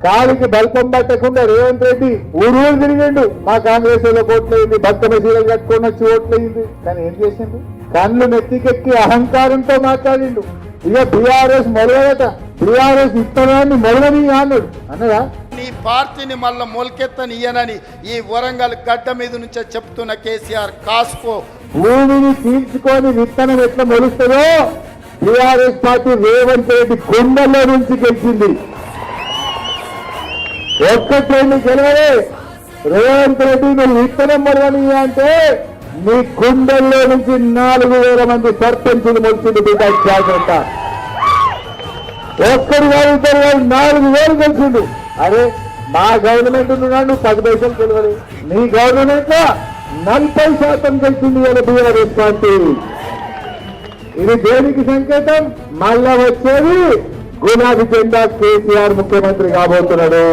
కాలికి బల్పం పట్టకుండా రేవంత్ రెడ్డి ఊరు తిరిగిండు. మా కాంగ్రెస్ వాళ్ళకి ఓట్లయింది, భక్తమ చీరలు కట్టుకొని వచ్చి ఓట్లయింది. కానీ ఏం చేసిండు? కళ్ళు నెత్తికెక్కి అహంకారంతో మాట్లాడిండు. ఇక బీఆర్ఎస్ మొదలట, బీఆర్ఎస్ ఇత్తనాన్ని మొదలని అన్నాడు. అన్నదా నీ పార్టీని మళ్ళా మొలకెత్తనియనని ఈ వరంగల్ గడ్డ మీద నుంచే చెప్తున్న కేసీఆర్ కాసుకో. భూమిని తీర్చుకొని విత్తనం ఎట్లా మొలుస్తుందో బీఆర్ఎస్ పార్టీ రేవంత్ రెడ్డి గుండెల్లో నుంచి గెలిచింది. ఒక్కట్రెండు గెలవలే. రేవంత్ రెడ్డి నువ్వు విత్తనం మొదలని అంటే నీ గుండెల్లో నుంచి 4,000 మంది సర్పంచులు మొలిచింది. బిడ్డ జాగ్రత్త. ఒక్కడి వారు ఇద్దరు వారు 4,000 గెలిచిండు. అరే మా గవర్నమెంట్ ఉన్నాడు 10 పైసలు గెలవలే. నీ గవర్నమెంట్ లో 40% గెలిచింది కదా బీఆర్ఎస్ పార్టీ. ఇది దేనికి సంకేతం? మళ్ళా వచ్చేది గులాబీ జెండా కేసీఆర్ ముఖ్యమంత్రి కాబోతున్నాడు.